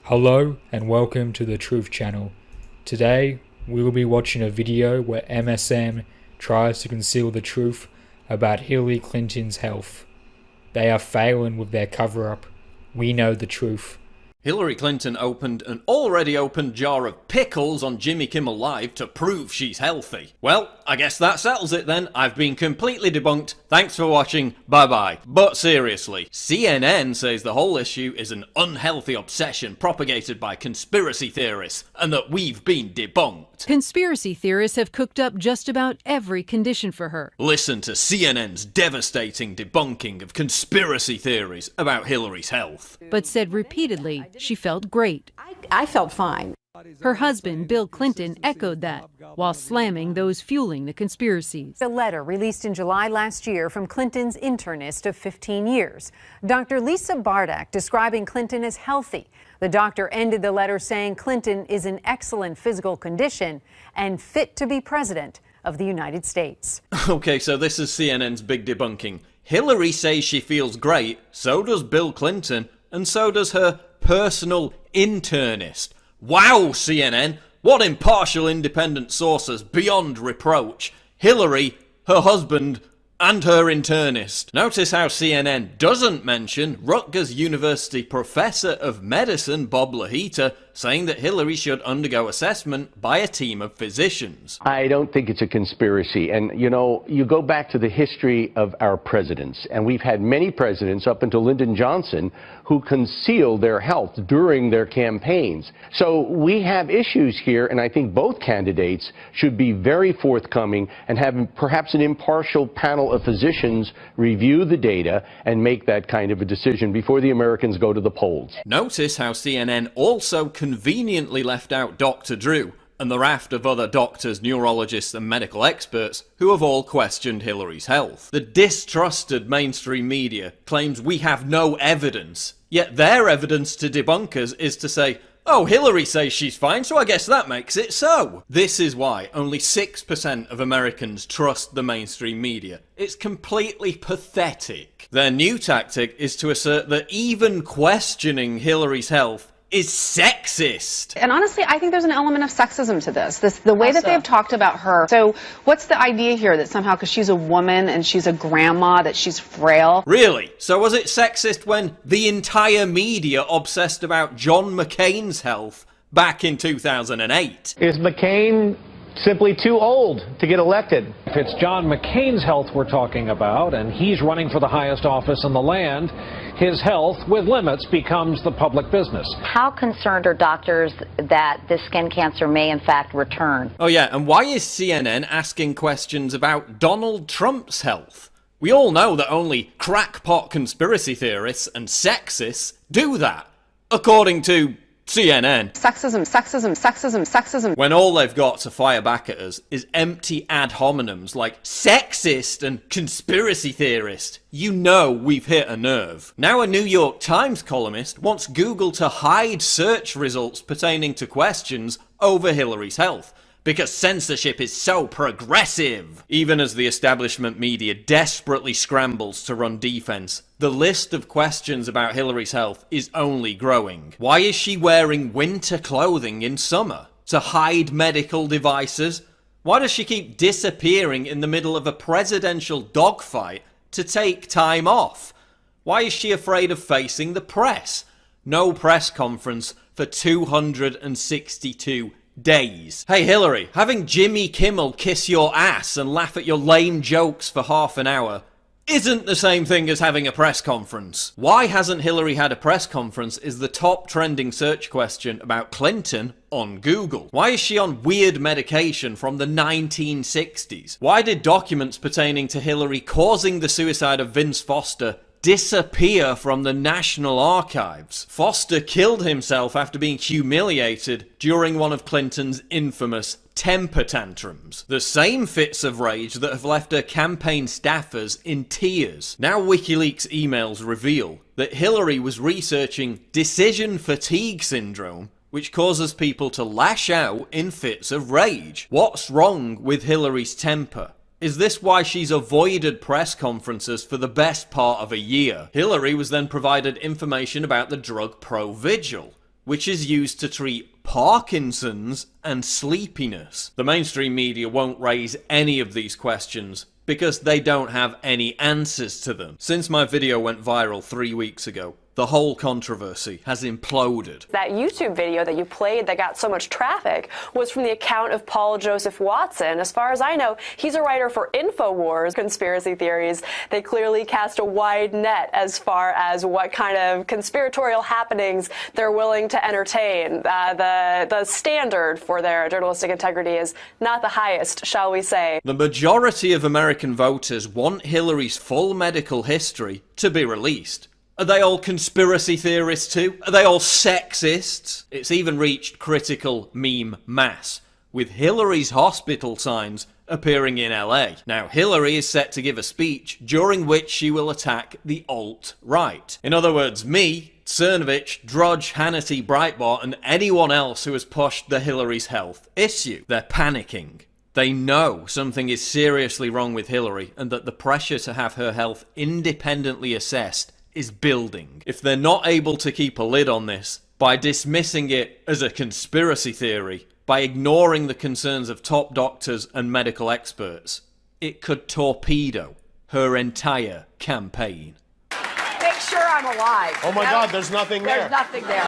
Hello and welcome to the Truth Channel. Today we will be watching a video where MSM tries to conceal the truth about Hillary Clinton's health. They are failing with their cover-up. We know the truth. Hillary Clinton opened an already opened jar of pickles on Jimmy Kimmel Live to prove she's healthy. Well, I guess that settles it then. I've been completely debunked. Thanks for watching. Bye bye. But seriously, CNN says the whole issue is an unhealthy obsession propagated by conspiracy theorists and that we've been debunked. Conspiracy theorists have cooked up just about every condition for her. Listen to CNN's devastating debunking of conspiracy theories about Hillary's health. But said repeatedly she felt great. I felt fine. Her husband, Bill Clinton, echoed that, while slamming those fueling the conspiracies. A letter released in July last year from Clinton's internist of 15 years. Dr. Lisa Bardak describing Clinton as healthy. The doctor ended the letter saying Clinton is in excellent physical condition and fit to be president of the United States. Okay, so this is CNN's big debunking. Hillary says she feels great, so does Bill Clinton, and so does her personal internist. Wow, CNN, what impartial independent sources beyond reproach. Hillary, her husband, and her internist. Notice how CNN doesn't mention Rutgers University professor of medicine Bob Lahita saying that Hillary should undergo assessment by a team of physicians. I don't think it's a conspiracy. And, you know, you go back to the history of our presidents, and we've had many presidents up until Lyndon Johnson who concealed their health during their campaigns. So we have issues here, and I think both candidates should be very forthcoming and have perhaps an impartial panel of physicians review the data and make that kind of a decision before the Americans go to the polls. Notice how CNN also conveniently left out Dr. Drew and the raft of other doctors, neurologists and medical experts who have all questioned Hillary's health. The distrusted mainstream media claims we have no evidence, yet their evidence to debunkers is to say, oh, Hillary says she's fine, so I guess that makes it so. This is why only 6% of Americans trust the mainstream media. It's completely pathetic. Their new tactic is to assert that even questioning Hillary's health is sexist. And honestly, I think there's an element of sexism to this. The way that they've talked about her. So what's the idea here that somehow because she's a woman and she's a grandma that she's frail? Really? So was it sexist when the entire media obsessed about John McCain's health back in 2008? Is McCain simply too old to get elected? If it's John McCain's health we're talking about, and he's running for the highest office in the land, his health, with limits, becomes the public business. How concerned are doctors that this skin cancer may in fact return? Oh yeah, and why is CNN asking questions about Donald Trump's health? We all know that only crackpot conspiracy theorists and sexists do that, according to CNN. Sexism, sexism, sexism, sexism. When all they've got to fire back at us is empty ad hominems like sexist and conspiracy theorist, you know we've hit a nerve. Now a New York Times columnist wants Google to hide search results pertaining to questions over Hillary's health, because censorship is so progressive. Even as the establishment media desperately scrambles to run defense, the list of questions about Hillary's health is only growing. Why is she wearing winter clothing in summer? To hide medical devices? Why does she keep disappearing in the middle of a presidential dogfight to take time off? Why is she afraid of facing the press? No press conference for 262 days. Hey Hillary, having Jimmy Kimmel kiss your ass and laugh at your lame jokes for half an hour isn't the same thing as having a press conference. Why hasn't Hillary had a press conference is the top trending search question about Clinton on Google. Why is she on weird medication from the 1960s? Why did documents pertaining to Hillary causing the suicide of Vince Foster disappear from the National Archives? Foster killed himself after being humiliated during one of Clinton's infamous temper tantrums. The same fits of rage that have left her campaign staffers in tears. Now WikiLeaks emails reveal that Hillary was researching decision fatigue syndrome, which causes people to lash out in fits of rage. What's wrong with Hillary's temper? Is this why she's avoided press conferences for the best part of a year? Hillary was then provided information about the drug Provigil. which is used to treat Parkinson's and sleepiness. The mainstream media won't raise any of these questions because they don't have any answers to them. Since my video went viral 3 weeks ago, the whole controversy has imploded. That YouTube video that you played that got so much traffic was from the account of Paul Joseph Watson. As far as I know, he's a writer for InfoWars. Conspiracy theories, they clearly cast a wide net as far as what kind of conspiratorial happenings they're willing to entertain. The standard for their journalistic integrity is not the highest, shall we say. The majority of American voters want Hillary's full medical history to be released. Are they all conspiracy theorists too? Are they all sexists? It's even reached critical meme mass, with Hillary's hospital signs appearing in LA. Now, Hillary is set to give a speech during which she will attack the alt-right. In other words, me, Cernovich, Drudge, Hannity, Breitbart, and anyone else who has pushed the Hillary's health issue. They're panicking. They know something is seriously wrong with Hillary and that the pressure to have her health independently assessed is building. If they're not able to keep a lid on this by dismissing it as a conspiracy theory, by ignoring the concerns of top doctors and medical experts, it could torpedo her entire campaign. Make sure I'm alive. Oh my God, there's nothing there. There's nothing there.